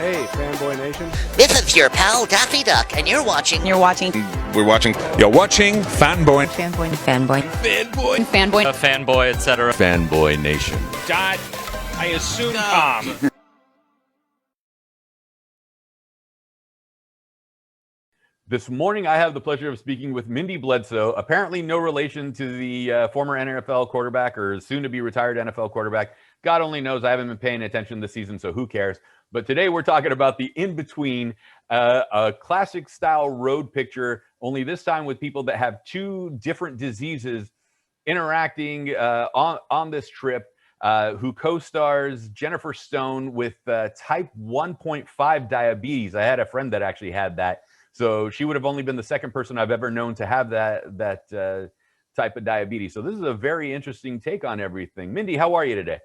Hey, Fanboy Nation. This is your pal Daffy Duck, and you're watching. We're watching Fanboy. A fanboy, etc. Fanboy Nation. I assume Tom. This morning, I have the pleasure of speaking with Mindy Bledsoe, apparently no relation to the former NFL quarterback or soon-to-be retired NFL quarterback. God only knows. I haven't been paying attention this season, so who cares? But today we're talking about the in-between, a classic-style road picture, only this time with people that have two different diseases interacting on this trip, who co-stars Jennifer Stone with type 1.5 diabetes. I had a friend that actually had that. So she would have only been the second person I've ever known to have that type of diabetes. So this is a very interesting take on everything. Mindy, how are you today?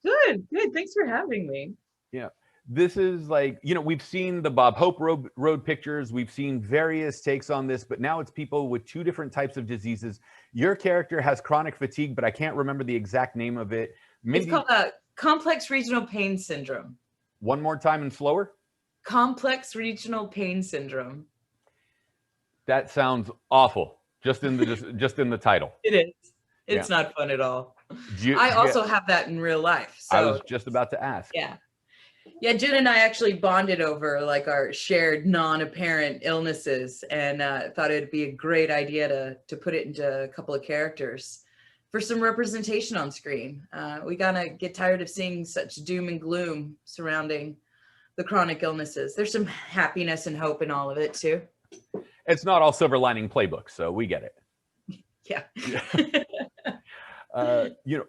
Good. Thanks for having me. Yeah. This is like, we've seen the Bob Hope road pictures. We've seen various takes on this, but now it's people with two different types of diseases. Your character has chronic fatigue, but I can't remember the exact name of it. Mindy, it's called complex regional pain syndrome. One more time and slower. Complex regional pain syndrome. That sounds awful. Just in the title. It is. It's not fun at all. I also have that in real life. So I was just about to ask. Yeah, Jen and I actually bonded over like our shared non-apparent illnesses, and thought it'd be a great idea to put it into a couple of characters for some representation on screen. We gotta get tired of seeing such doom and gloom surrounding the chronic illnesses. There's some happiness and hope in all of it too. It's not all silver lining playbook, so we get it. Yeah.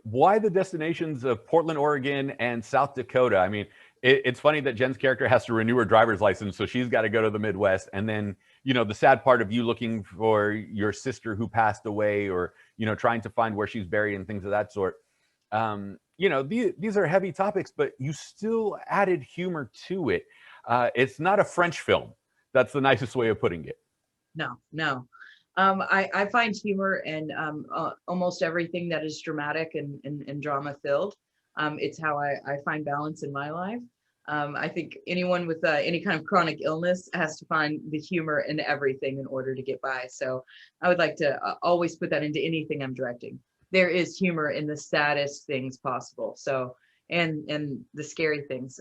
Why the destinations of Portland, Oregon, and South Dakota? I mean, it's funny that Jen's character has to renew her driver's license, so she's got to go to the Midwest. And then, the sad part of you looking for your sister who passed away, or, trying to find where she's buried and things of that sort. These are heavy topics, but you still added humor to it. It's not a French film. That's the nicest way of putting it. No. I find humor in almost everything that is dramatic and drama filled. It's how I find balance in my life. I think anyone with any kind of chronic illness has to find the humor in everything in order to get by. So I would like to always put that into anything I'm directing. There is humor in the saddest things possible. So, and the scary things.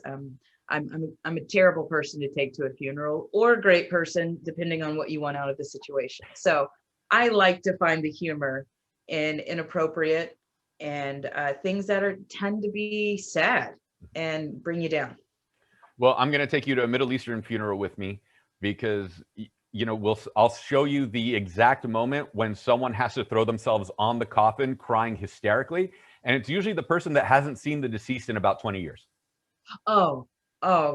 I'm a terrible person to take to a funeral, or a great person, depending on what you want out of the situation. So I like to find the humor in inappropriate and things that tend to be sad and bring you down. Well, I'm going to take you to a Middle Eastern funeral with me, because I'll show you the exact moment when someone has to throw themselves on the coffin crying hysterically, and it's usually the person that hasn't seen the deceased in about 20 years. Oh,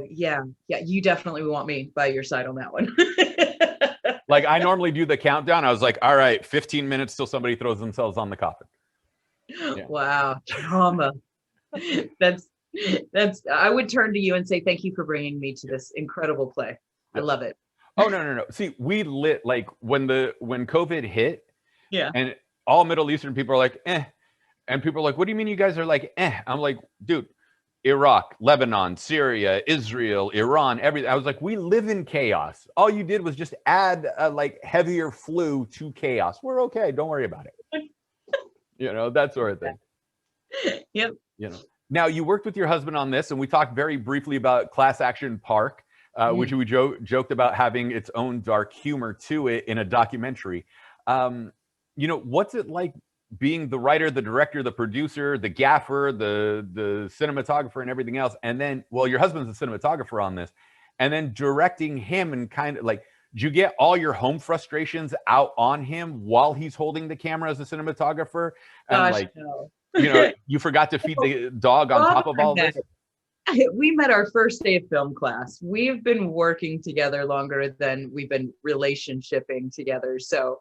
yeah. You definitely want me by your side on that one. Like, I normally do the countdown. I was like, all right, 15 minutes till somebody throws themselves on the coffin. Yeah. Wow, trauma. That's. I would turn to you and say thank you for bringing me to this incredible play. I love it. Oh, no. See, we lit, like, when COVID hit. Yeah. And all Middle Eastern people are like, eh. And people are like, what do you mean you guys are like, eh? I'm like, dude. Iraq, Lebanon, Syria, Israel, Iran, everything. I was like, we live in chaos. All you did was just add a heavier flu to chaos. We're okay. Don't worry about it. That sort of thing. Yep. Now, you worked with your husband on this, and we talked very briefly about Class Action Park, which we joked about having its own dark humor to it in a documentary. What's it like being the writer, the director, the producer, the gaffer, the cinematographer, and everything else? And then, well, your husband's the cinematographer on this, and then directing him, and kind of like, do you get all your home frustrations out on him while he's holding the camera as a cinematographer? And no. You forgot to feed the dog on top of all this? We met our first day of film class. We've been working together longer than we've been relationshiping together. So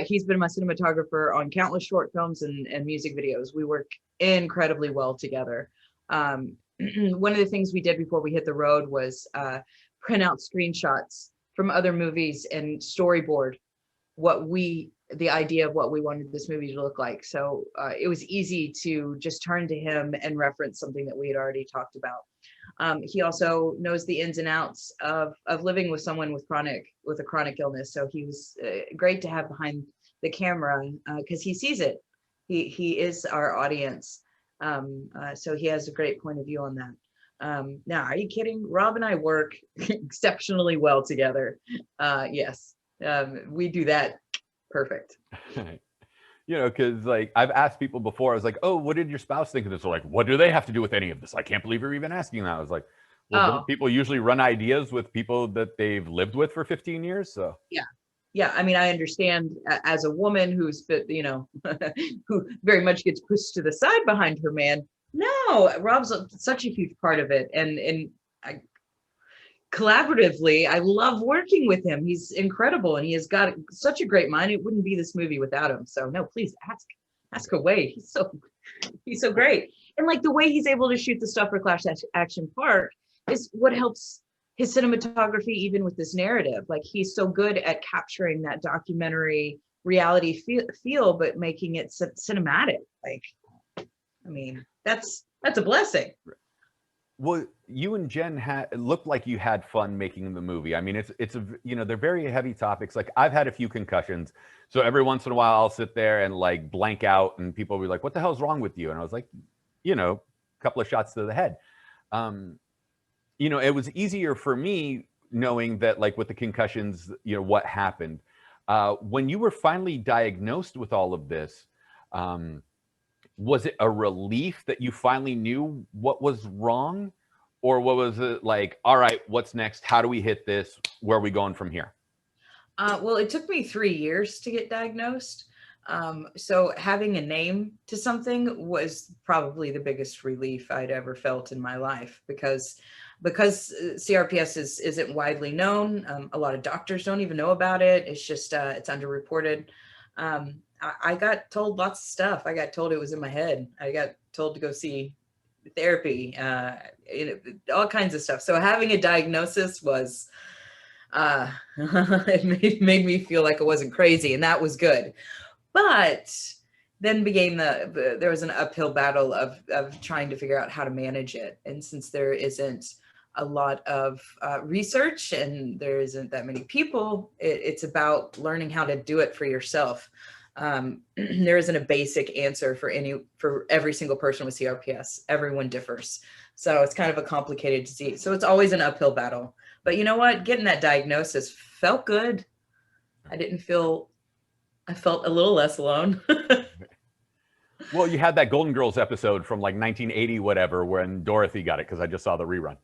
he's been my cinematographer on countless short films and music videos. We work incredibly well together. One of the things we did before we hit the road was print out screenshots from other movies and storyboard what we the idea of what we wanted this movie to look like. So it was easy to just turn to him and reference something that we had already talked about. He also knows the ins and outs of living with someone with a chronic illness. So he was great to have behind the camera because he sees it. He is our audience. So he has a great point of view on that. Now, are you kidding? Rob and I work exceptionally well together. Yes, we do that perfect. You know, because like I've asked people before, I was like, oh, what did your spouse think of this? Or like, what do they have to do with any of this? I can't believe you're even asking that. I was like, well, don't people usually run ideas with people that they've lived with for 15 years? So yeah, I mean, I understand as a woman who's, you know, who very much gets pushed to the side behind her man. No, Rob's such a huge part of it. And collaboratively, I love working with him. He's incredible, and he has got such a great mind. It wouldn't be this movie without him. So no, please ask away. He's so great. And like the way he's able to shoot the stuff for Clash Action Park is what helps his cinematography, even with this narrative. Like he's so good at capturing that documentary reality feel, but making it cinematic. Like, I mean, that's a blessing. Well, you and Jen looked like you had fun making the movie. I mean, it's you know, they're very heavy topics. Like I've had a few concussions, so every once in a while I'll sit there and like blank out, and people will be like, "What the hell's wrong with you?" And I was like, you know, a couple of shots to the head. You know, it was easier for me knowing that, like with the concussions, you know, what happened. When you were finally diagnosed with all of this, was it a relief that you finally knew what was wrong? Or what was it like, all right, what's next? How do we hit this? Where are we going from here? Well, it took me 3 years to get diagnosed. So having a name to something was probably the biggest relief I'd ever felt in my life, because CRPS isn't widely known. A lot of doctors don't even know about it. It's just, it's underreported. I got told lots of stuff. I got told it was in my head. I got told to go see therapy, all kinds of stuff. So having a diagnosis was, it made me feel like I wasn't crazy, and that was good. But then began there was an uphill battle of trying to figure out how to manage it. And since there isn't a lot of research and there isn't that many people, it's about learning how to do it for yourself. There isn't a basic answer for every single person with CRPS. Everyone differs. So it's kind of a complicated disease. So it's always an uphill battle. But you know what? Getting that diagnosis felt good. I felt a little less alone. Well, you had that Golden Girls episode from like 1980, whatever, when Dorothy got it, because I just saw the rerun.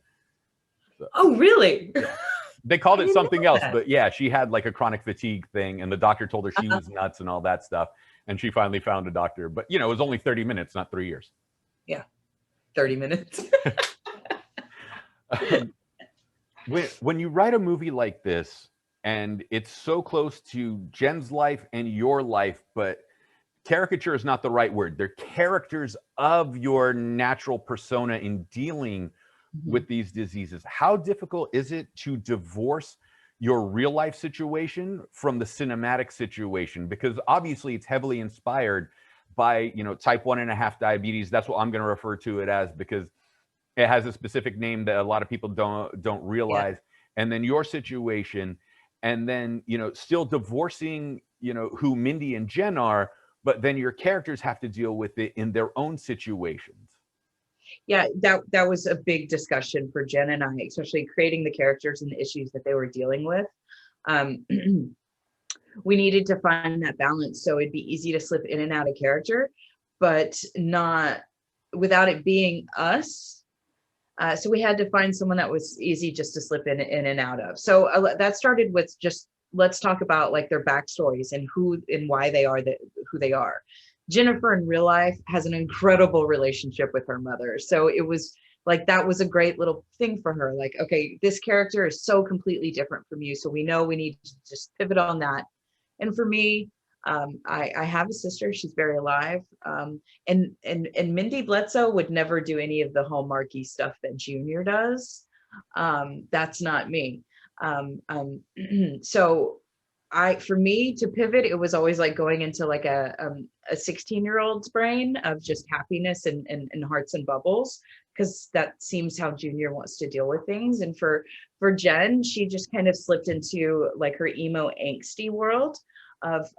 So, oh, really? Yeah. They called it something else, but yeah, she had like a chronic fatigue thing, and the doctor told her she was nuts and all that stuff. And she finally found a doctor. But, you know, it was only 30 minutes, not 3 years. Yeah, 30 minutes. When you write a movie like this, and it's so close to Jen's life and your life, but caricature is not the right word. They're characters of your natural persona in dealing with these diseases. How difficult is it to divorce your real life situation from the cinematic situation? Because obviously it's heavily inspired by, you know, type 1.5 diabetes. That's what I'm going to refer to it as, because it has a specific name that a lot of people don't realize. Yeah. And then your situation, and then, you know, still divorcing, you know, who Mindy and Jen are, but then your characters have to deal with it in their own situations. Yeah, that was a big discussion for Jen and I, especially creating the characters and the issues that they were dealing with. We needed to find that balance so it'd be easy to slip in and out of character, but not without it being us. So we had to find someone that was easy just to slip in and out of. So that started with just, let's talk about like their backstories and who and why they are who they are. Jennifer in real life has an incredible relationship with her mother. So it was like, that was a great little thing for her. Like, okay, this character is so completely different from you. So we know we need to just pivot on that. And for me, I have a sister, she's very alive. And Mindy Bledsoe would never do any of the Hallmarky stuff that Junior does. That's not me. So for me to pivot, it was always like going into like a 16-year-old's brain of just happiness and hearts and bubbles, because that seems how Junior wants to deal with things. And for Jen, she just kind of slipped into like her emo angsty world of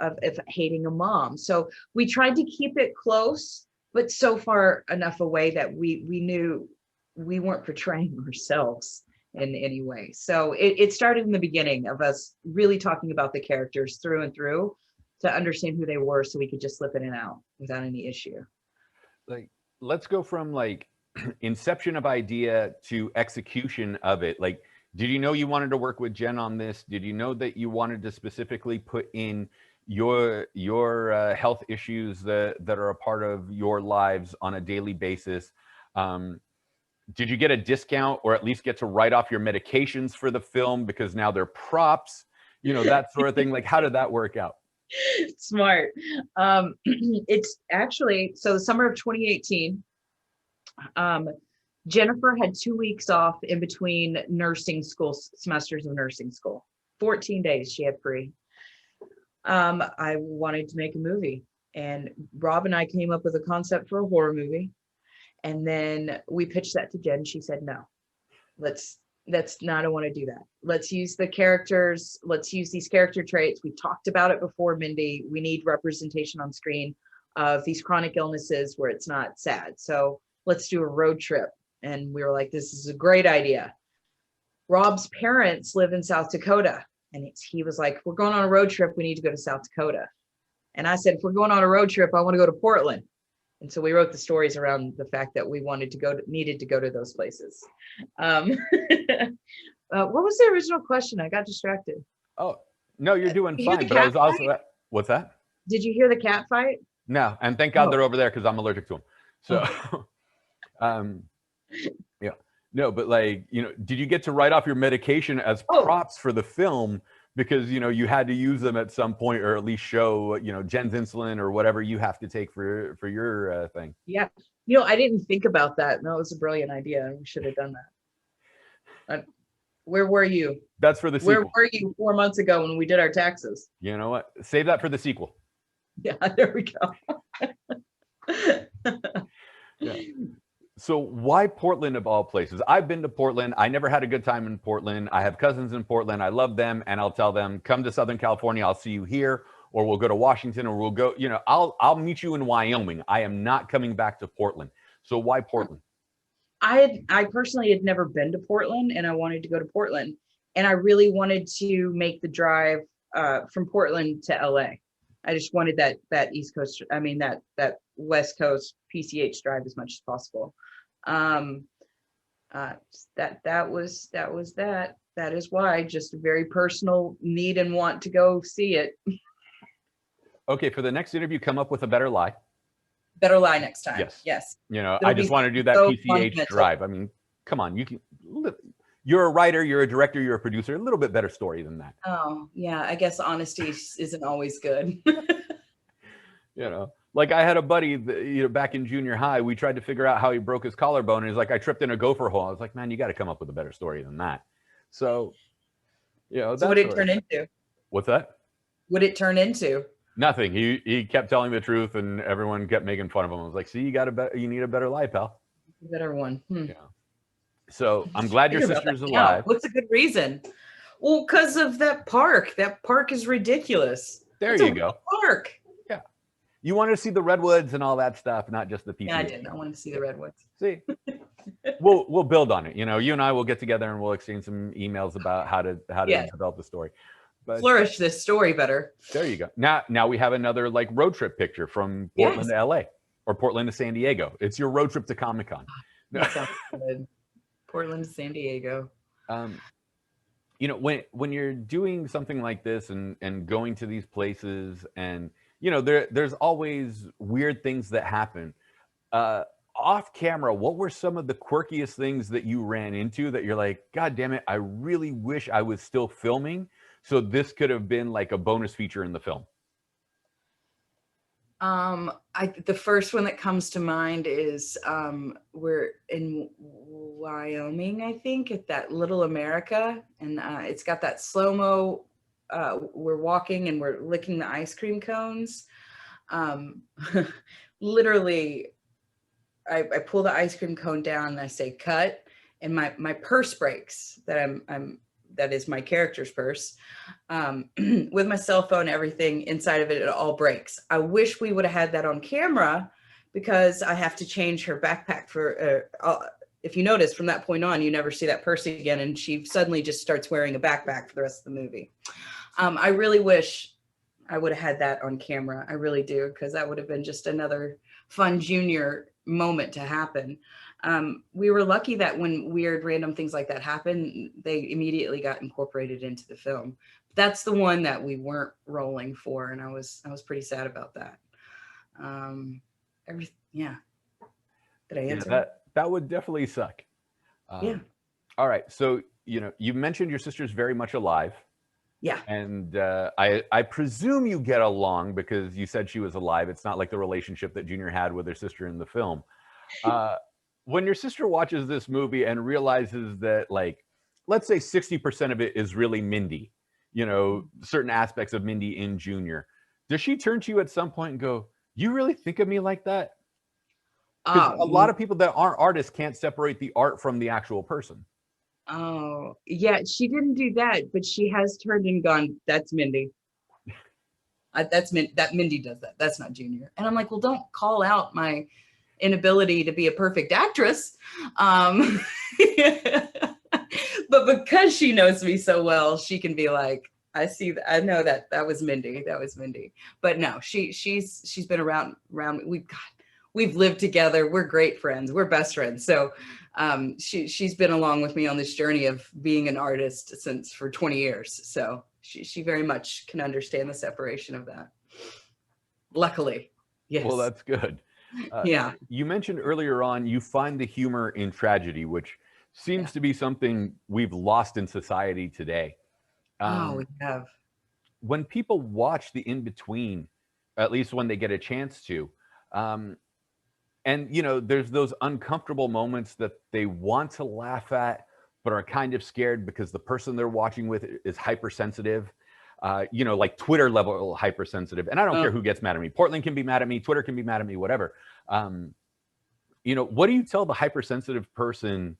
hating a mom. So we tried to keep it close, but so far enough away that we knew we weren't portraying ourselves in any way. So it started in the beginning of us really talking about the characters through and through to understand who they were, so we could just slip in and out without any issue. Like, let's go from like inception of idea to execution of it. Like, did you know you wanted to work with Jen on this? Did you know that you wanted to specifically put in your health issues that are a part of your lives on a daily basis? Did you get a discount, or at least get to write off your medications for the film because now they're props, you know, that sort of thing? Like, how did that work out? Smart. It's actually, so the summer of 2018, Jennifer had 2 weeks off in between nursing school semesters of nursing school. 14 days she had free. I wanted to make a movie, and Rob and I came up with a concept for a horror movie. And then we pitched that to Jen. She said, no, I don't want to do that. Let's use the characters. Let's use these character traits. We talked about it before, Mindy. We need representation on screen of these chronic illnesses where it's not sad. So let's do a road trip. And we were like, this is a great idea. Rob's parents live in South Dakota. And he was like, we're going on a road trip. We need to go to South Dakota. And I said, if we're going on a road trip, I want to go to Portland. And so we wrote the stories around the fact that we needed to go to those places. What was the original question? I got distracted. Oh, no, you're doing Did you hear fine. the But I was cat also, fight? what's that? Did you hear the cat fight? No, and thank God Oh. they're over there because I'm allergic to them. So, yeah, no, but like, you know, did you get to write off your medication as props for the film? Because, you know, you had to use them at some point, or at least show, you know, Jen's insulin or whatever you have to take for your thing. Yeah. You know, I didn't think about that. No, it was a brilliant idea. We should have done that. Where were you? That's for the sequel. Where were you 4 months ago when we did our taxes? You know what? Save that for the sequel. Yeah, there we go. Yeah. So why Portland of all places? I've been to Portland. I never had a good time in Portland. I have cousins in Portland. I love them. And I'll tell them, come to Southern California. I'll see you here, or we'll go to Washington, or we'll go, you know, I'll meet you in Wyoming. I am not coming back to Portland. So why Portland? I personally had never been to Portland, and I wanted to go to Portland, and I really wanted to make the drive from Portland to LA. I just wanted that East Coast, I mean, that West Coast PCH drive as much as possible. That is why, just a very personal need and want to go see it. Okay, for the next interview, come up with a better lie. Better lie next time. Yes. You know, It'll I just want to do that so PCH fundamental. drive. I mean, come on, you're a writer, you're a director, you're a producer. A little bit better story than that. Oh yeah, I guess honesty isn't always good. You know, like I had a buddy, you know, back in junior high, we tried to figure out how he broke his collarbone, and he's like, I tripped in a gopher hole. I was like, man, you got to come up with a better story than that. So, you know, So what did it turn into? What's that? What did it turn into? Nothing. He kept telling the truth, and everyone kept making fun of him. I was like, see, you need a better life, pal. Better one. Yeah. So I'm glad your sister's alive. Yeah. What's a good reason? Well, because of that park. That park is ridiculous. There you go. Park. Yeah. You wanted to see the redwoods and all that stuff, not just the people. Yeah, I didn't. I wanted to see the redwoods. See, we'll build on it. You know, you and I will get together and we'll exchange some emails about how to develop the story. But flourish this story better. There you go. Now we have another like road trip picture from Portland to LA, or Portland to San Diego. It's your road trip to Comic-Con. That sounds good. Portland to San Diego. You know, when you're doing something like this and going to these places, and you know, there's always weird things that happen. Off camera, what were some of the quirkiest things that you ran into that you're like, God damn it, I really wish I was still filming, so this could have been like a bonus feature in the film? The first one that comes to mind is we're in Wyoming, I think, at that Little America, and it's got that slow-mo we're walking and we're licking the ice cream cones. Literally, I pull the ice cream cone down and I say cut, and my purse breaks. That is my character's purse, with my cell phone, everything inside of it, it all breaks. I wish we would have had that on camera, because I have to change her backpack for, if you notice, from that point on, you never see that purse again. And she suddenly just starts wearing a backpack for the rest of the movie. I really wish I would have had that on camera. I really do, because that would have been just another fun junior moment to happen. We were lucky that when weird random things like that happen, they immediately got incorporated into the film. That's the one that we weren't rolling for, and I was pretty sad about that. Yeah. Did I answer? Yeah, that would definitely suck. Yeah. All right. So, you mentioned your sister's very much alive. Yeah. And I presume you get along, because you said she was alive. It's not like the relationship that Junior had with her sister in the film. When your sister watches this movie and realizes that, like, let's say 60% of it is really Mindy, certain aspects of Mindy in Junior, does she turn to you at some point and go, "You really think of me like that?" Because a lot of people that aren't artists can't separate the art from the actual person. Oh, yeah, she didn't do that, but she has turned and gone, "That's Mindy. That Mindy does that. That's not Junior." And I'm like, well, don't call out my inability to be a perfect actress. But because she knows me so well, she can be like, I know that was Mindy. That was Mindy. But no, she's been around me. We've lived together. We're great friends. We're best friends. So she's been along with me on this journey of being an artist for 20 years. So she very much can understand the separation of that. Luckily. Yes. Well, that's good. Yeah. You mentioned earlier on, you find the humor in tragedy, which seems to be something we've lost in society today. We have. When people watch the in-between, at least when they get a chance to, and there's those uncomfortable moments that they want to laugh at, but are kind of scared because the person they're watching with is hypersensitive, like Twitter level hypersensitive. And I don't care who gets mad at me. Portland can be mad at me. Twitter can be mad at me, whatever. What do you tell the hypersensitive person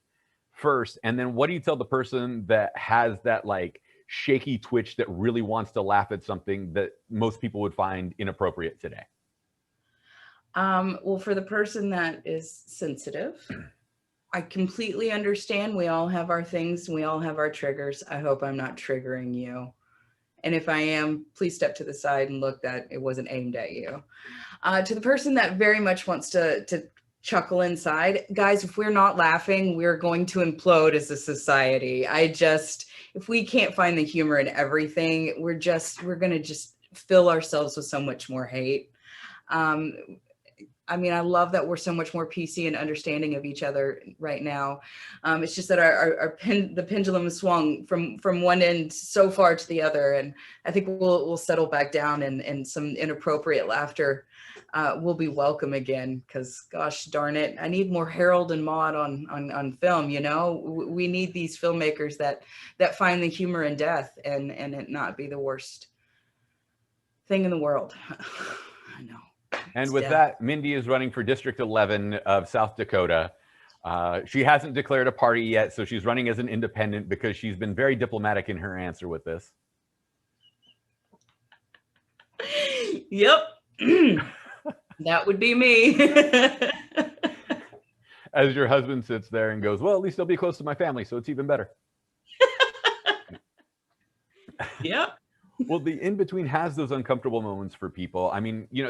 first? And then what do you tell the person that has that like shaky twitch that really wants to laugh at something that most people would find inappropriate today? Well, for the person that is sensitive, I completely understand. We all have our things. We all have our triggers. I hope I'm not triggering you. And if I am, please step to the side and look that it wasn't aimed at you. To the person that very much wants to chuckle inside, guys, if we're not laughing, we're going to implode as a society. If we can't find the humor in everything, we're going to just fill ourselves with so much more hate. I love that we're so much more PC and understanding of each other right now. It's just that the pendulum has swung from one end so far to the other, and I think we'll settle back down, and some inappropriate laughter will be welcome again. Because gosh darn it, I need more Harold and Maude on film. We need these filmmakers that find the humor in death and it not be the worst thing in the world. I know. And with that, Mindy is running for District 11 of South Dakota. She hasn't declared a party yet, so she's running as an independent because she's been very diplomatic in her answer with this. Yep. That would be me. As your husband sits there and goes, well, at least I'll be close to my family, so it's even better. Yep. Well, the in-between has those uncomfortable moments for people.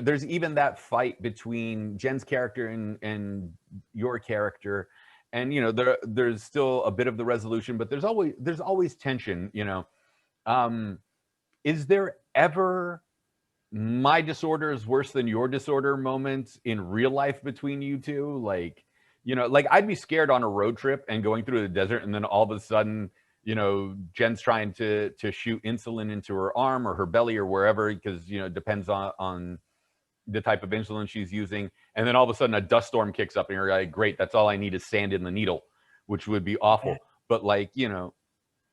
There's even that fight between Jen's character and your character. And, there's still a bit of the resolution, but there's always tension, Is there ever my disorder is worse than your disorder moments in real life between you two? Like I'd be scared on a road trip and going through the desert, and then all of a sudden, Jen's trying to shoot insulin into her arm or her belly or wherever, because, it depends on the type of insulin she's using. And then all of a sudden a dust storm kicks up and you're like, great, that's all I need is sand in the needle, which would be awful. But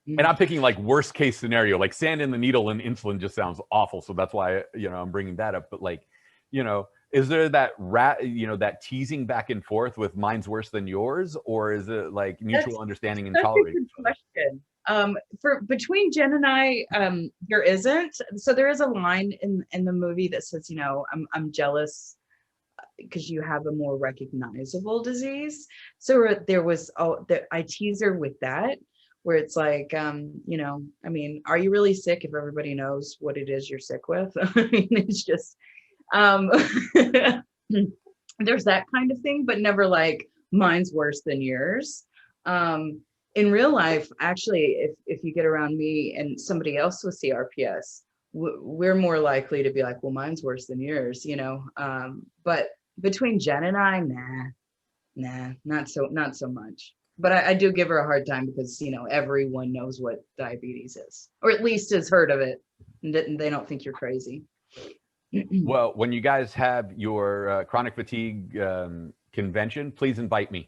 And I'm picking like worst case scenario, like sand in the needle and insulin just sounds awful. So that's why, I'm bringing that up. But like, is there that that teasing back and forth with mine's worse than yours, or is it like mutual understanding and tolerating? Question. For between Jen and I, there isn't. So there is a line in the movie that says, I'm jealous because you have a more recognizable disease. So there was, I tease her with that, where it's like, are you really sick if everybody knows what it is you're sick with? I mean, it's just, there's that kind of thing, but never like mine's worse than yours. In real life, actually, if you get around me and somebody else with CRPS, we're more likely to be like, well, mine's worse than yours, but between Jen and I, nah, not so much. But I do give her a hard time because, everyone knows what diabetes is, or at least has heard of it, and they don't think you're crazy. Well, when you guys have your chronic fatigue convention, please invite me.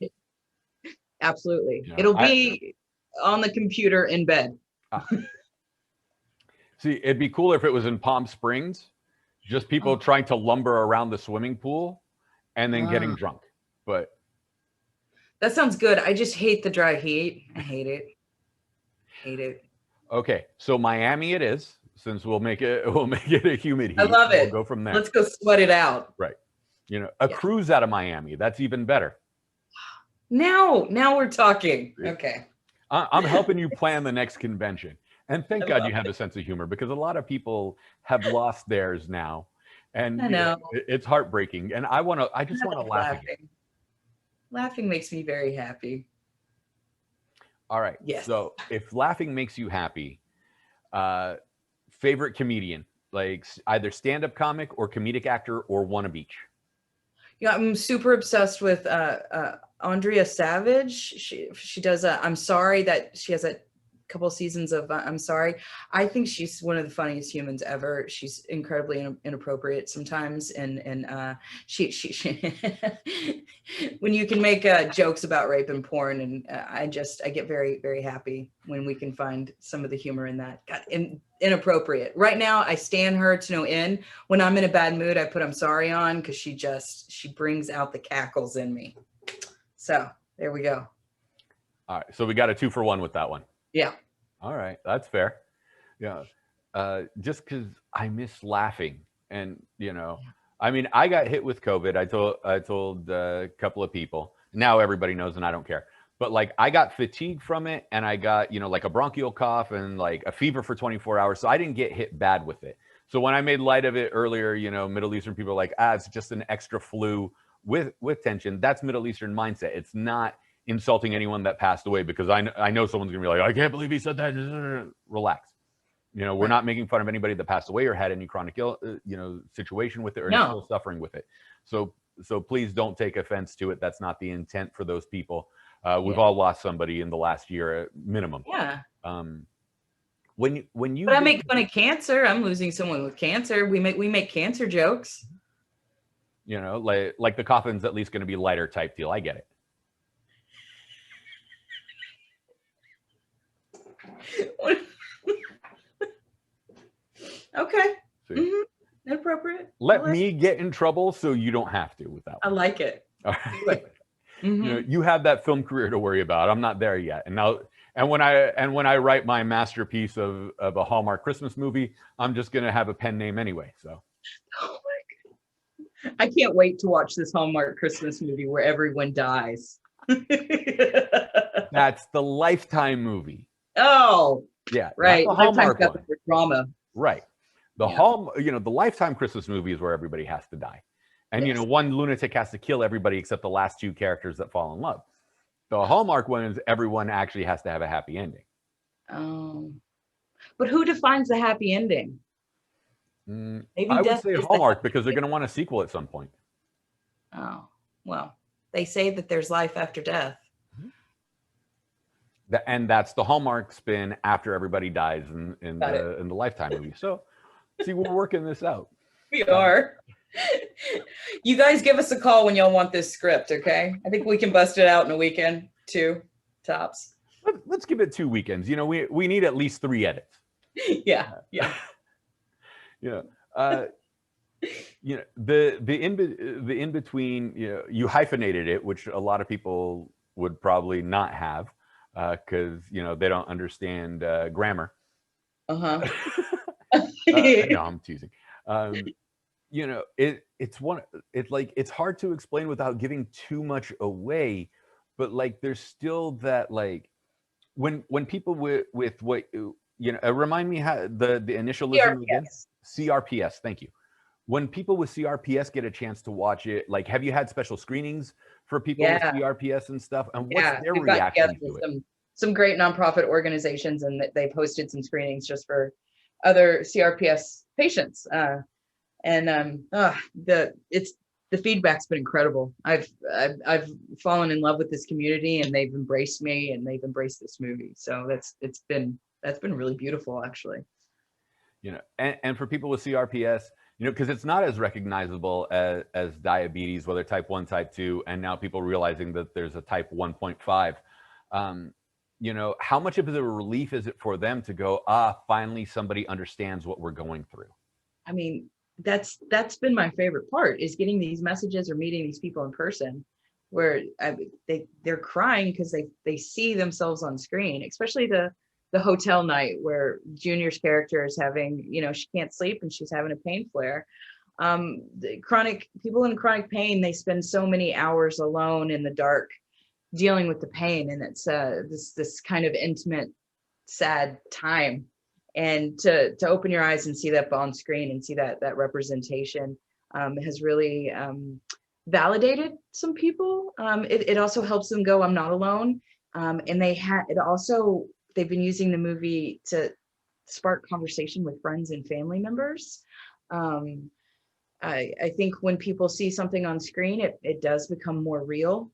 Absolutely. It'll be on the computer in bed. See, it'd be cooler if it was in Palm Springs, just people trying to lumber around the swimming pool and then getting drunk. But that sounds good. I just hate the dry heat. I hate it. Okay, so Miami it is, since we'll make it a humid heat. I love it. We'll go from there. Let's go sweat it out. Right. A cruise out of Miami, that's even better. Now we're talking. Okay. I'm helping you plan the next convention. And thank God you have a sense of humor, because a lot of people have lost theirs now. And I know. It's heartbreaking. And I just want to laugh again. Laughing makes me very happy. All right. Yes. So if laughing makes you happy, favorite comedian, like either stand-up comic or comedic actor, or one of each? Yeah, I'm super obsessed with Andrea Savage. She does I'm Sorry, that she has a couple seasons of I'm Sorry. I think she's one of the funniest humans ever. She's incredibly inappropriate sometimes, and she when you can make jokes about rape and porn, and I get very, very happy when we can find some of the humor in that. God, inappropriate. Right now, I stan her to no end. When I'm in a bad mood, I put I'm Sorry on, because she brings out the cackles in me. So there we go. All right, so we got a 2-for-1 with that one. Yeah. All right, that's fair. Yeah, just because I miss laughing, and I mean, I got hit with COVID. I told a couple of people. Now everybody knows, and I don't care. But like, I got fatigue from it, and I got like a bronchial cough and like a fever for 24 hours. So I didn't get hit bad with it. So when I made light of it earlier, Middle Eastern people are like, it's just an extra flu with tension. That's Middle Eastern mindset. It's not insulting anyone that passed away, because I know someone's gonna be like, I can't believe he said that. Relax. We're not making fun of anybody that passed away or had any chronic situation with it, or still suffering with it. So please don't take offense to it. That's not the intent for those people. We've all lost somebody in the last year at minimum. Yeah. When you But I make fun of cancer. I'm losing someone with cancer. We make cancer jokes. Like the coffin's at least going to be lighter type deal. I get it. Okay. Inappropriate. Let me get in trouble so you don't have to with that one. I like it. All right. You have that film career to worry about. I'm not there yet. And when I write my masterpiece of a Hallmark Christmas movie, I'm just gonna have a pen name anyway. So. Oh my God. I can't wait to watch this Hallmark Christmas movie where everyone dies. That's the Lifetime movie. Oh, yeah, right. The Hallmark one. Drama. Right. The Lifetime Christmas movie is where everybody has to die. And, one lunatic has to kill everybody except the last 2 characters that fall in love. The Hallmark one is everyone actually has to have a happy ending. Oh. But who defines the happy ending? Maybe I would say Hallmark, because they're going to want a sequel at some point. Oh, well, they say that there's life after death. And that's the Hallmark spin after everybody dies in the Lifetime movie. So, see, we're working this out. We are. You guys give us a call when y'all want this script, okay? I think we can bust it out in a weekend, 2 tops. let's give it 2 weekends. You know, we need at least 3 edits. Yeah. Yeah. You know, you know, the in between, you know, you hyphenated it, which a lot of people would probably not have, because you know they don't understand grammar. Uh-huh. No, I'm teasing. You know, it's hard to explain without giving too much away, but like there's still that, like, when people with what, you know, remind me how the initialism again. CRPS. CRPS, thank you. When people with CRPS get a chance to watch it, like, have you had special screenings for people with CRPS and stuff? And what's their We've got together reaction to with it? some great nonprofit organizations, and they've hosted some screenings just for other CRPS patients. The feedback's been incredible. I've fallen in love with this community, and they've embraced me, and they've embraced this movie. So that's been really beautiful, actually. You know, and for people with CRPS, you know, because it's not as recognizable as diabetes, whether type 1, type 2, and now people realizing that there's a type 1.5. You know, how much of a relief is it for them to go, finally somebody understands what we're going through? I mean, that's been my favorite part, is getting these messages or meeting these people in person, where they're crying because they see themselves on screen, especially the hotel night where Junior's character is having, you know, she can't sleep and she's having a pain flare. The chronic people in chronic pain, they spend so many hours alone in the dark dealing with the pain, and it's this kind of intimate, sad time. And to open your eyes and see that on screen and see that representation has really validated some people. It also helps them go, I'm not alone. And they've been using the movie to spark conversation with friends and family members. I think when people see something on screen, it does become more real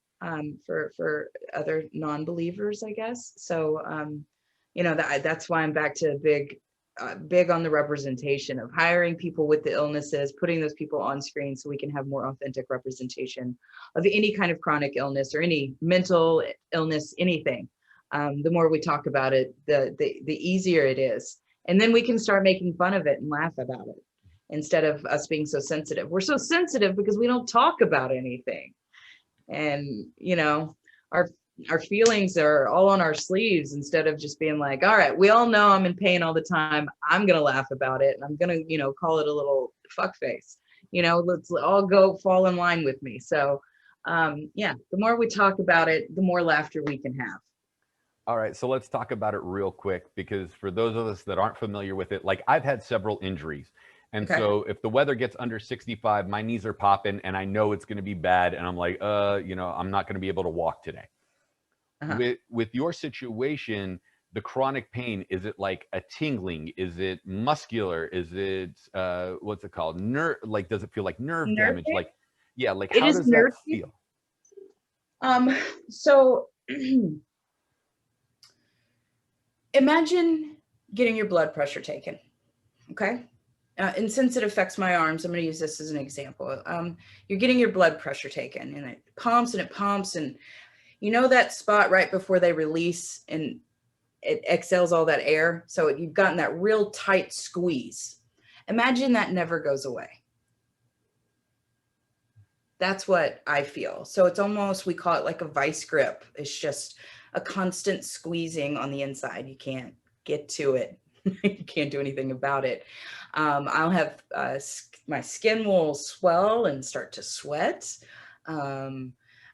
for other non-believers, I guess. So, that's why I'm back to big on the representation of hiring people with the illnesses, putting those people on screen so we can have more authentic representation of any kind of chronic illness or any mental illness, anything. The more we talk about it, the easier it is. And then we can start making fun of it and laugh about it instead of us being so sensitive. We're so sensitive because we don't talk about anything. And, our feelings are all on our sleeves instead of just being like, all right, we all know I'm in pain all the time. I'm going to laugh about it. And I'm going to, call it a little fuck face. Let's all go fall in line with me. So, the more we talk about it, the more laughter we can have. All right, so let's talk about it real quick, because for those of us that aren't familiar with it, like I've had several injuries. And so if the weather gets under 65, my knees are popping and I know it's going to be bad. And I'm like, I'm not going to be able to walk today. With your situation, the chronic pain, is it like a tingling? Is it muscular? Is it, what's it called? Nerve, like, does it feel like nerve damage? Pain? Like, yeah, like how does that feel? So imagine getting your blood pressure taken, okay? And since it affects my arms, I'm going to use this as an example. You're getting your blood pressure taken, and it pumps and it pumps, and that spot right before they release and it exhales all that air. So you've gotten that real tight squeeze. Imagine that never goes away. That's what I feel. So it's almost, we call it like a vice grip. It's just a constant squeezing on the inside. You can't get to it. You can't do anything about it. I'll have my skin will swell and start to sweat.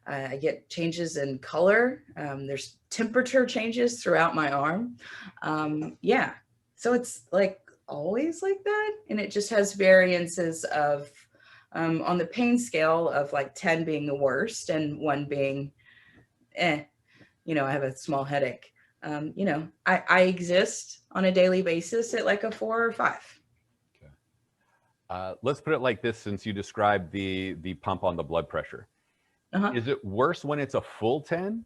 I get changes in color. There's temperature changes throughout my arm. So it's like always like that. And it just has variances of, on the pain scale of like 10 being the worst and 1 being, I have a small headache. I exist on a daily basis at like a 4 or 5. Okay. Let's put it like this, since you described the pump on the blood pressure. Is it worse when it's a full 10,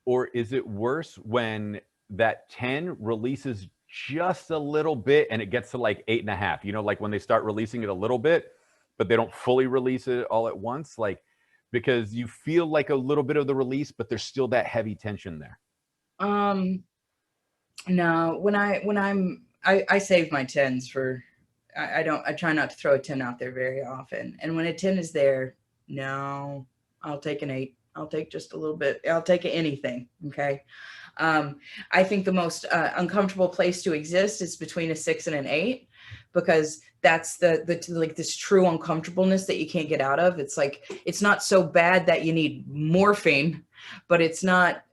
or is it worse when that 10 releases just a little bit and it gets to like 8.5? Like when they start releasing it a little bit, but they don't fully release it all at once, like, because you feel like a little bit of the release, but there's still that heavy tension there. No, I save my tens for, I try not to throw a 10 out there very often. And when a 10 is there, no, I'll take an 8. I'll take just a little bit. I'll take anything. Okay. I think the most uncomfortable place to exist is between a 6 and an 8, because that's the like this true uncomfortableness that you can't get out of. It's like, it's not so bad that you need morphine, but it's not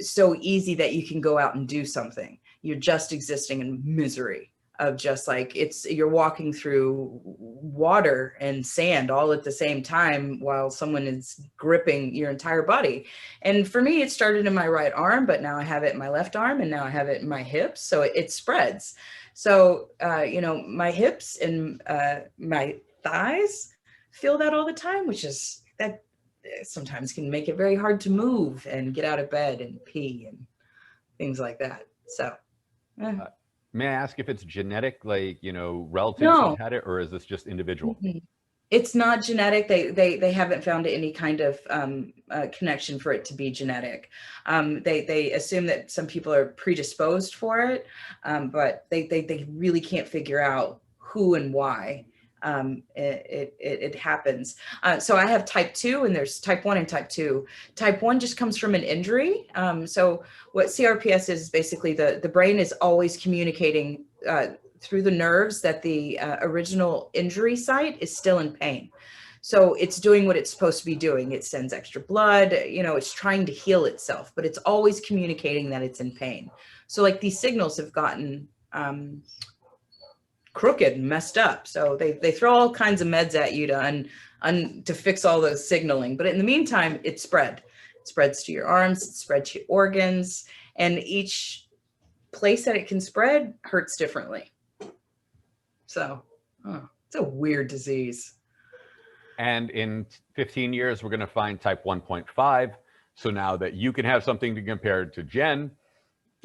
so easy that you can go out and do something. You're just existing in misery of just like, you're walking through water and sand all at the same time while someone is gripping your entire body. And for me, it started in my right arm, but now I have it in my left arm, and now I have it in my hips. So it spreads. So, my hips and my thighs feel that all the time, which is that sometimes can make it very hard to move and get out of bed and pee and things like that. So, may I ask if it's genetic, like, relatives No. have had it, or is this just individual? It's not genetic. They haven't found any kind of connection for it to be genetic. They assume that some people are predisposed for it, but they really can't figure out who and why it happens. So I have type 2, and there's type 1 and type 2. Type 1 just comes from an injury. So what CRPS is basically the brain is always communicating through the nerves that the original injury site is still in pain. So it's doing what it's supposed to be doing. It sends extra blood, it's trying to heal itself, but it's always communicating that it's in pain. So like these signals have gotten crooked and messed up. So they throw all kinds of meds at you to fix all those signaling. But in the meantime, it spreads to your arms, it spreads to your organs, and each place that it can spread hurts differently. So it's a weird disease. And in 15 years, we're going to find type 1.5. So now that you can have something to compare to Jen,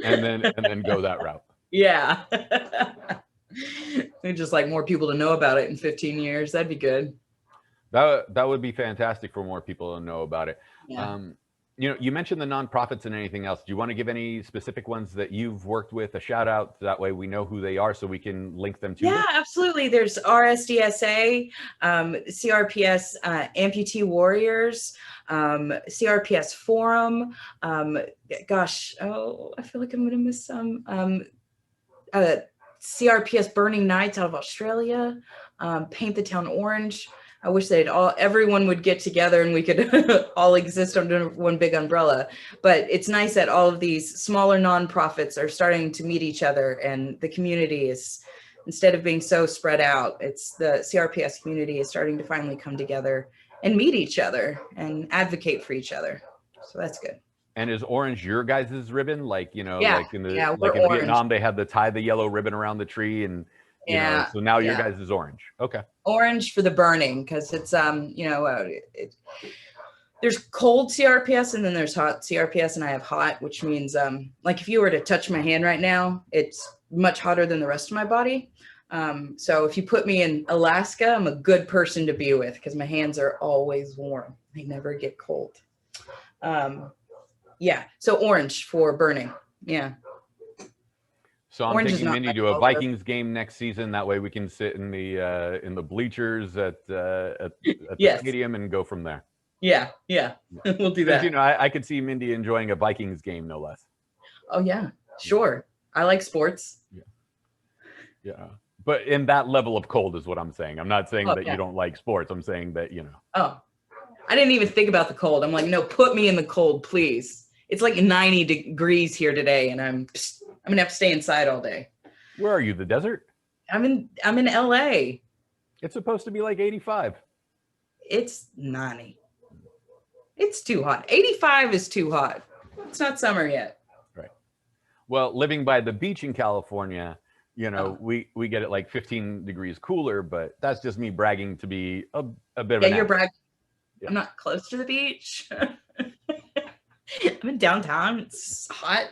and then go that route. Yeah. We'd just like more people to know about it in 15 years. That'd be good. That would be fantastic for more people to know about it. Yeah. You mentioned the nonprofits and anything else. Do you want to give any specific ones that you've worked with a shout out? That way we know who they are so we can link them to Yeah, them? absolutely. There's RSDSA, CRPS, Amputee Warriors, CRPS Forum. I feel like I'm going to miss some. CRPS Burning Nights out of Australia, Paint the Town Orange. I wish everyone would get together and we could all exist under one big umbrella. But it's nice that all of these smaller nonprofits are starting to meet each other, and the community is, instead of being so spread out, it's the CRPS community is starting to finally come together and meet each other and advocate for each other. So that's good. And is orange your guys' ribbon? Like, like in Vietnam, they had to tie the yellow ribbon around the tree, and so now your guys is orange. Okay. Orange for the burning, because it's there's cold CRPS and then there's hot CRPS, and I have hot, which means like if you were to touch my hand right now, it's much hotter than the rest of my body. So if you put me in Alaska, I'm a good person to be with because my hands are always warm. They never get cold. Yeah, so orange for burning. Yeah. So I'm thinking Mindy do a Vikings game next season. That way we can sit in the bleachers at the stadium and go from there. Yeah, we'll do that. I could see Mindy enjoying a Vikings game, no less. Oh yeah, sure. I like sports. Yeah. But in that level of cold is what I'm saying. I'm not saying that you don't like sports. I'm saying that, Oh, I didn't even think about the cold. I'm like, no, put me in the cold, please. It's like 90 degrees here today, and I'm gonna have to stay inside all day. Where are you? The desert? I'm in LA. It's supposed to be like 85. It's 90. It's too hot. 85 is too hot. It's not summer yet. Right. Well, living by the beach in California, we get it like 15 degrees cooler, but that's just me bragging to be a bit of an you're bragging. Yeah. I'm not close to the beach. I'm in downtown. It's hot.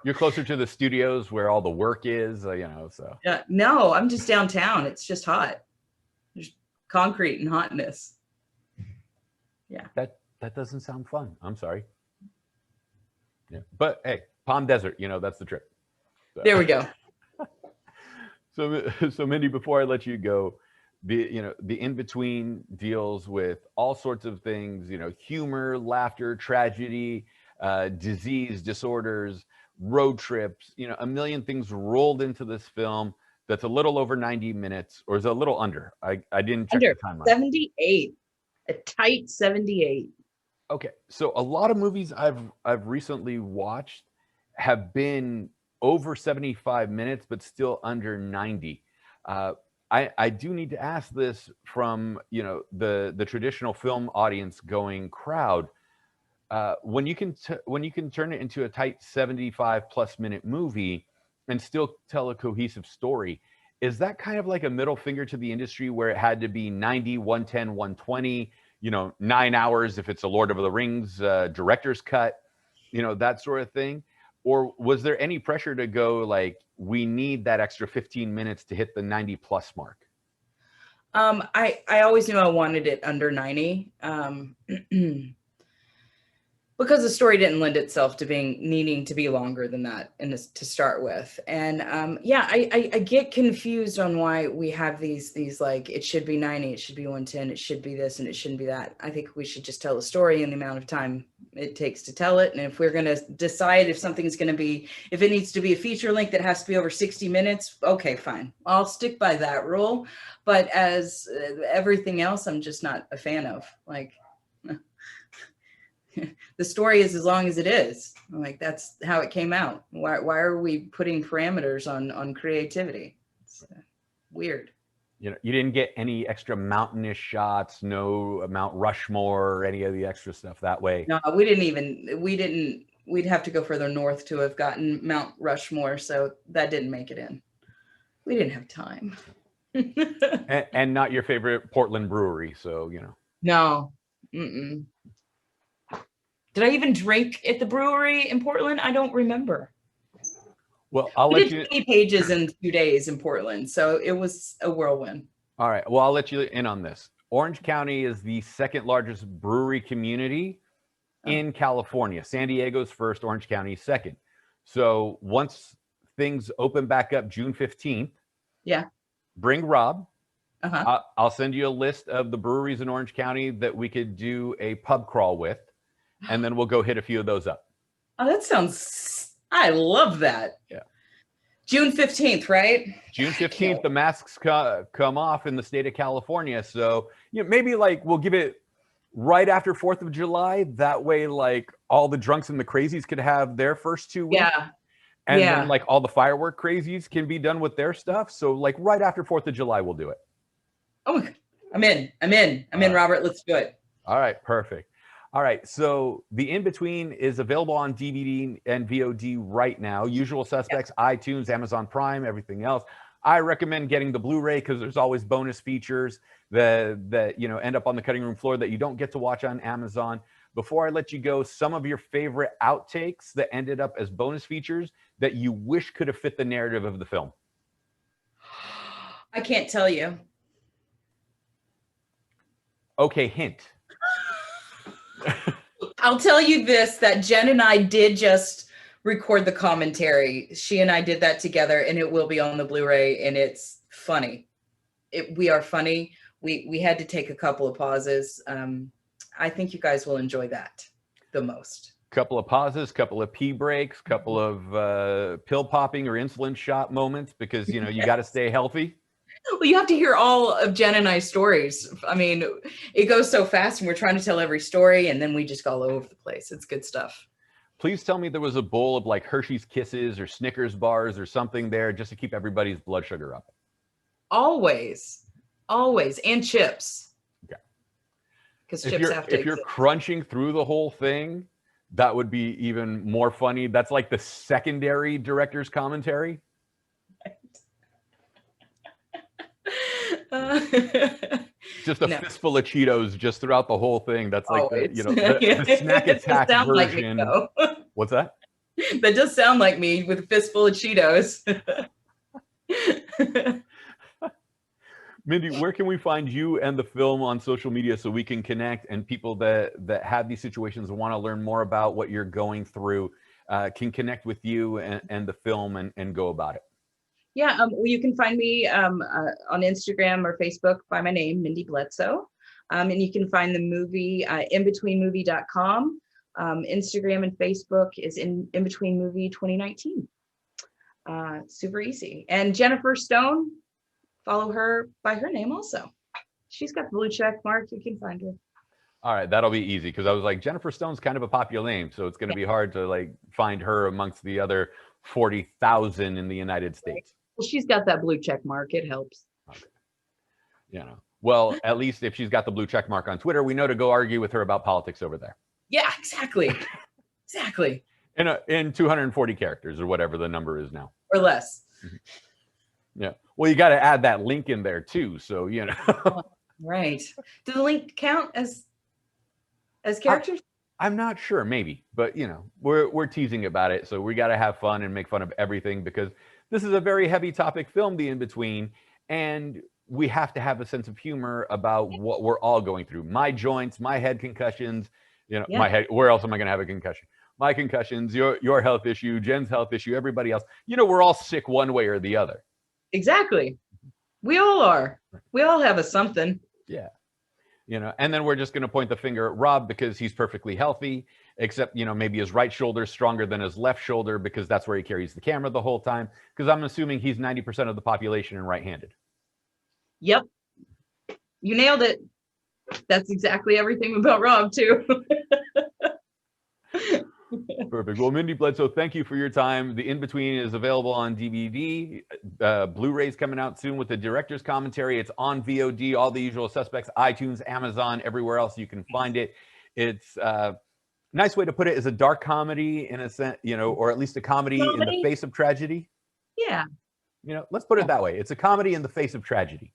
You're closer to the studios where all the work is, so. Yeah, no, I'm just downtown. It's just hot. There's concrete and hotness. Yeah. That doesn't sound fun. I'm sorry. Yeah. But hey, Palm Desert, you know, that's the trip. So. There we go. So Mindy, before I let you go, the in between deals with all sorts of things, you know, humor, laughter, tragedy, disease, disorders, road trips, you know, a million things rolled into this film that's a little over 90 minutes, or is it a little under? I didn't check Under the timeline. 78, a tight 78. Okay, so a lot of movies I've recently watched have been over 75 minutes, but still under 90. I do need to ask this from, you know, the traditional film audience going crowd. When you can turn it into a tight 75+ minute movie and still tell a cohesive story, is that kind of like a middle finger to the industry where it had to be 90, 110, 120, you know, 9 hours if it's a Lord of the Rings director's cut, you know, that sort of thing? Or was there any pressure to go like, we need that extra 15 minutes to hit the 90+ mark? I always knew I wanted it under 90. Because the story didn't lend itself to needing to be longer than that to start with. And yeah, I get confused on why we have these like, it should be 90, it should be 110, it should be this, and it shouldn't be that. I think we should just tell a story in the amount of time it takes to tell it. And if we're going to decide if something's going to be, if it needs to be a feature length that has to be over 60 minutes, okay, fine. I'll stick by that rule. But as everything else, I'm just not a fan of. Like, the story is as long as it is. Like, that's how it came out. Why are we putting parameters on creativity? It's weird. You know, you didn't get any extra mountainous shots, no Mount Rushmore or any of the extra stuff that way. No, we'd have to go further north to have gotten Mount Rushmore. So that didn't make it in. We didn't have time. and not your favorite Portland brewery. So, you know. No. Mm-mm. Did I even drink at the brewery in Portland? I don't remember. Well, I'll let you. 20 pages in 2 days in Portland, so it was a whirlwind. All right. Well, I'll let you in on this. Orange County is the second largest brewery community in California. San Diego's first, Orange County second. So once things open back up June 15th, yeah, bring Rob. Uh-huh. I'll send you a list of the breweries in Orange County that we could do a pub crawl with, and then we'll go hit a few of those up. Oh, that sounds, I love that. Yeah. June 15th, right? June 15th, the masks come off in the state of California. So, you know, maybe like we'll give it right after 4th of July. That way, like all the drunks and the crazies could have their first 2 weeks. Yeah. And then like all the firework crazies can be done with their stuff. So like right after 4th of July, we'll do it. Oh my God. I'm in, Robert. Let's do it. All right. Perfect. All right. So the In-Between is available on DVD and VOD right now. Usual Suspects, iTunes, Amazon Prime, everything else. I recommend getting the Blu-ray because there's always bonus features that you know end up on the cutting room floor that you don't get to watch on Amazon. Before I let you go, some of your favorite outtakes that ended up as bonus features that you wish could have fit the narrative of the film. I can't tell you. Okay, hint. I'll tell you this, that Jen and I did just record the commentary. She and I did that together, and it will be on the Blu-ray, and it's funny. We are funny. We had to take a couple of pauses. I think you guys will enjoy that the most. Couple of pauses, couple of pee breaks, couple of pill popping or insulin shot moments because, you know, you got to stay healthy. Well, you have to hear all of Jen and I's stories. I mean, it goes so fast and we're trying to tell every story and then we just go all over the place. It's good stuff. Please tell me there was a bowl of like Hershey's Kisses or Snickers bars or something there just to keep everybody's blood sugar up. Always. Always. And chips. Okay. Because chips have to If you're crunching through the whole thing, that would be even more funny. That's like the secondary director's commentary. Just a fistful of Cheetos just throughout the whole thing. That's like the, you know, the snack attack version. Like me, What's that? That does sound like me with a fistful of Cheetos. Mindy, where can we find you and the film on social media so we can connect, and people that have these situations and want to learn more about what you're going through? can connect with you and the film and go about it? Yeah, well, you can find me on Instagram or Facebook by my name, Mindy Bledsoe. And you can find the movie inbetweenmovie.com. Instagram and Facebook is inbetweenmovie 2019. Super easy. And Jennifer Stone, follow her by her name also. She's got the blue check mark. You can find her. All right, that'll be easy because I was like, Jennifer Stone's kind of a popular name, so it's going to be hard to like find her amongst the other 40,000 in the United States. Well, she's got that blue check mark. It helps. Okay. You know, well, at least if she's got the blue check mark on Twitter, we know to go argue with her about politics over there. Yeah, exactly. Exactly. In 240 characters or whatever the number is now. Or less. Yeah. Well, you got to add that link in there too. So, you know. Right. Does the link count as characters? I'm not sure, maybe, but you know, we're teasing about it. So we got to have fun and make fun of everything because this is a very heavy topic film, The In-Between, and we have to have a sense of humor about what we're all going through. My joints, my head concussions, you know, my head, where else am I going to have a concussion? My concussions, your health issue, Jen's health issue, everybody else, you know, we're all sick one way or the other. Exactly. We all are. We all have a something. Yeah. You know, and then we're just going to point the finger at Rob because he's perfectly healthy, except, you know, maybe his right shoulder is stronger than his left shoulder because that's where he carries the camera the whole time. Because I'm assuming he's 90% of the population and right-handed. Yep. You nailed it. That's exactly everything about Rob, too. Perfect. Well, Mindy Bledsoe, thank you for your time. The In-Between is available on DVD. Blu-ray's coming out soon with the director's commentary. It's on VOD, all the usual suspects, iTunes, Amazon, everywhere else you can find it. It's nice way to put it is a dark comedy in a sense, you know, or at least a comedy in the face of tragedy. Yeah. You know, let's put it that way. It's a comedy in the face of tragedy.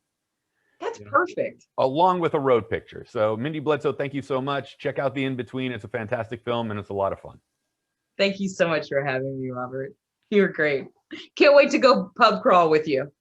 That's perfect. Along with a road picture. So Mindy Bledsoe, thank you so much. Check out The In-Between. It's a fantastic film and it's a lot of fun. Thank you so much for having me, Robert. You're great. Can't wait to go pub crawl with you.